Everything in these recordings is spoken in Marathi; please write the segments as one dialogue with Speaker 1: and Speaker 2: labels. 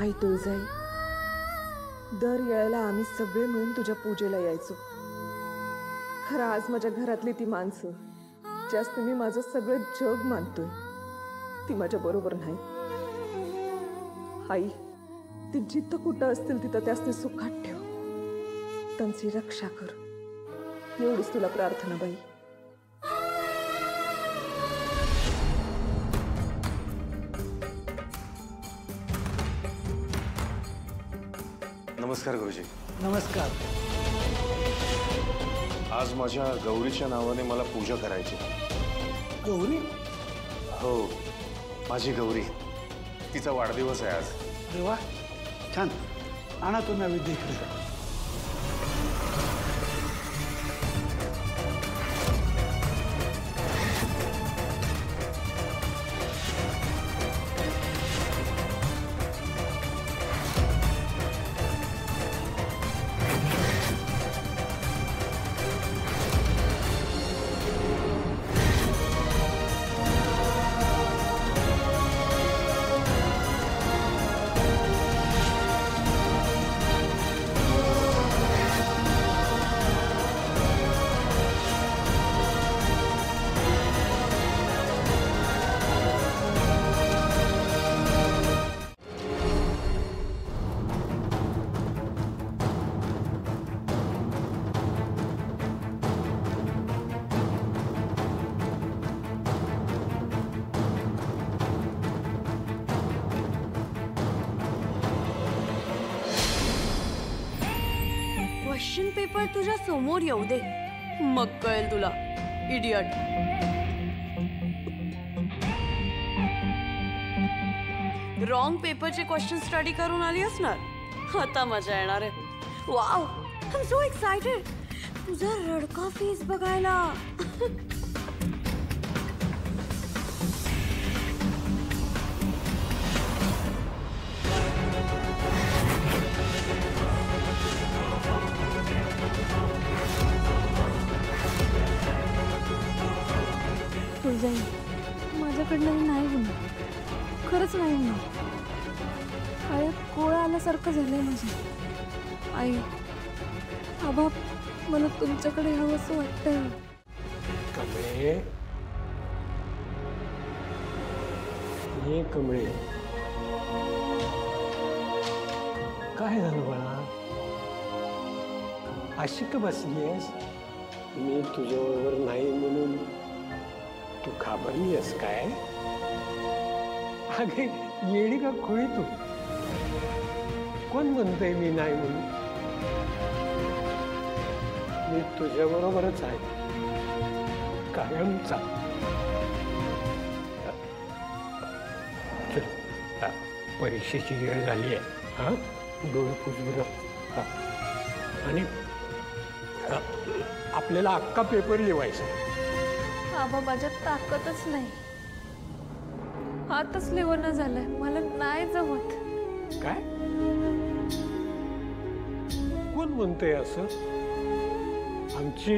Speaker 1: आई तुळजाई, दर वेळेला आम्ही सगळे मिळून तुझ्या पूजेला यायचो. खरं आज माझ्या घरातली ती माणसं ज्यास मी माझं सगळं जग मानतोय ती माझ्या बरोबर नाही. आई, ती जिथं कुठं असतील तिथं त्यासनी सुखात ठेव, त्यांची रक्षा कर, एवढीच तुला प्रार्थना बाई.
Speaker 2: नमस्कार गुरुजी.
Speaker 3: नमस्कार.
Speaker 2: आज माझ्या गौरीच्या नावाने मला पूजा करायची.
Speaker 3: गौरी?
Speaker 2: हो, माझी गौरी, तिचा वाढदिवस आहे आज.
Speaker 3: अरे वा, छान. आणा तो नैवेद्य इकडे.
Speaker 4: क्वेश्चन पेपर तुझ्या समोर येऊ दे, मग कळेल तुला, इडियट. रॉंग पेपरचे क्वेश्चन स्टडी करून आली असणार. आता मजा येणार आहे. Wow, I am so excited तुझा रडका फेस बघायला.
Speaker 5: तुळजाई, माझ्याकडनं नाही होणार, खरंच नाही होणार. पायात कोळा आल्यासारखं झालंय माझं. आई, आबा, मला तुमच्याकडे यावं असं वाटतंय.
Speaker 3: कमळे, ये कमळे, काय झालं बाळा? अशी का बसलीयस? मी तुझ्याबरोबर नाही म्हणून तू घाबरलीयस काय? अगे येडी का खोळी तू? कोण म्हणतंय मी नाही म्हणून? मी तुझ्याबरोबरच आहे, कायमचा. परीक्षेची वेळ झाली आहे. हा, डोळे पुसू. आणि आपल्याला अख्खा पेपर लिवायचा.
Speaker 5: आबा, माझ्यात ताकदच नाही, हातच लिवणं झालंय, मला नाही जमत.
Speaker 3: काय? कोण म्हणतंय असं? आमची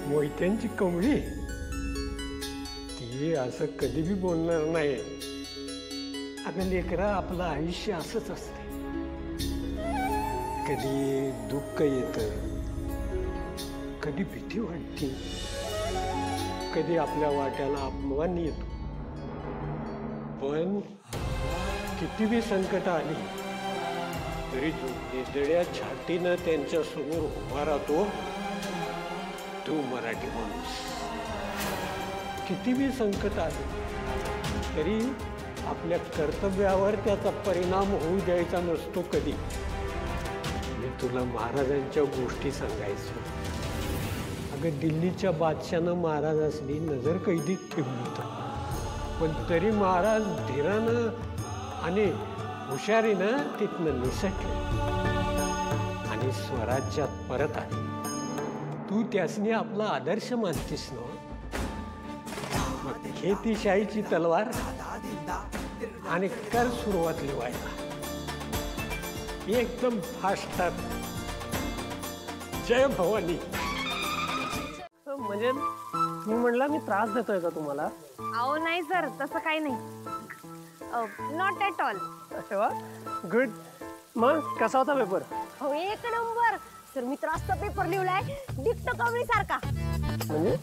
Speaker 3: मोहित्यांची कमळी, ती असं कधी बी बोलणार नाही. अगं लेकरा, आपलं आयुष्य असंच असते. कधी दुःख येतं, कधी भीती वाटते, कधी आपल्या वाट्याला अपमान येतो. पण किती बी संकट आली तरी जो निजड्या छातीनं त्यांच्या समोर उभा राहतो तो मराठी माणूस. किती बी संकट आले तरी आपल्या कर्तव्यावर त्याचा परिणाम होऊ द्यायचा नसतो कधी. मी तुला महाराजांच्या गोष्टी सांगायचो. अगं, दिल्लीच्या बादशानं महाराजांनी नजर कैदीत ठेवली होतं, पण तरी महाराज धीरानं आणि हुशारीनं तिथनं निसटले आणि स्वराज्यात परत आले. तू त्यासनी आपला आदर्श मानतीस ना? मग घे ती शाईची तलवार आणि कर सुरुवात लिवायला एकदम फास्टात. जय भवानी.
Speaker 6: म्हणजे मी म्हणला मी त्रास देतोय का तुम्हाला?
Speaker 5: अहो नाही सर, तसं काही नाही. Not at all.
Speaker 6: अरे वा गुड. मग कसा होता पेपर?
Speaker 7: हो एक नंबर सर. मी त्रासचा पेपर लिहिलाय डिक्ट कवळी सारखा.
Speaker 6: म्हणजे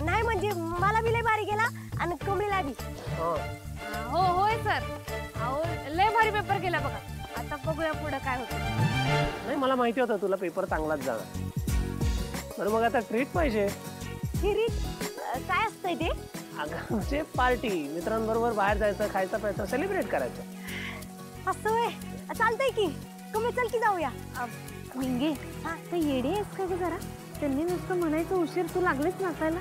Speaker 7: नाही म्हणजे मला बी लय भारी गेला आणि कमळीला बी.
Speaker 5: हो होय सर. अहो लय भारी पेपर केला बघा. आता बघूया पुढे काय होतं.
Speaker 6: नाही मला माहिती होतं तुला पेपर चांगलाच जाणार. बरं मग आता ट्रीट पाहिजे.
Speaker 7: हिरी काय असतंय ते?
Speaker 6: अगं म्हणजे पार्टी, मित्रांबरोबर बाहेर जायचं, खायचं प्यायचं, सेलिब्रेट करायचं.
Speaker 7: असं होय. चालतंय की. कमी चल की जाऊया.
Speaker 5: मिंगे हा ते येडे आहेस का ग जरा? त्यांनी नुसतं म्हणायचं उशीर तू लागलीच नाचायला.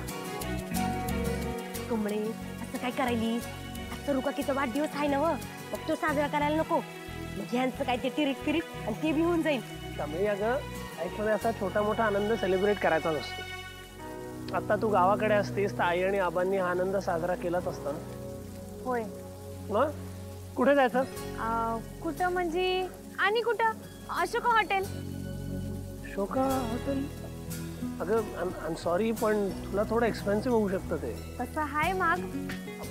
Speaker 7: कमळे असं काय करायलीस? असं रुकाकीचा वाढदिवस आहे ना व. मग तो साजरा करायला नको. म्हणजे ह्यांचं काय ते टिरीक फिरीक आणि ते बी होऊन जाईल.
Speaker 6: त्यामुळे अगं लाईफमध्ये असा छोटा मोठा आनंद सेलिब्रेट करायचा नसतो. आता तू गावाकडे असतीस तर आई आणि आबांनी हा आनंद साजरा केलाच असता ना.
Speaker 5: होय.
Speaker 6: मग कुठे जायचं?
Speaker 5: कुठं म्हणजे आणि कुठं? अशोका हॉटेल.
Speaker 6: शोका हॉटेल? अगं आय एम सॉरी पण तुला थोडं एक्सपेन्सिव्ह होऊ शकतं ते.
Speaker 5: तसं हाय माग.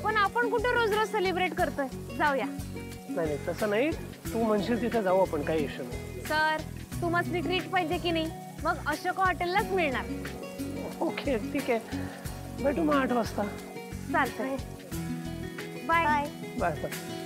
Speaker 5: पण आपण कुठं रोज रोज सेलिब्रेट करतोय. जाऊया.
Speaker 6: नाही तसं नाही. तू म्हणशील तिथे जाऊ आपण, काही इश्यू नाही.
Speaker 5: सर तुम्हाला ट्रीट पाहिजे की नाही? मग अशोका हॉटेललाच मिळणार.
Speaker 6: ओके ठीक आहे. भेटू मग 8 वाजता.
Speaker 5: चालतंय. बाय.
Speaker 7: बाय.
Speaker 6: Bye bye.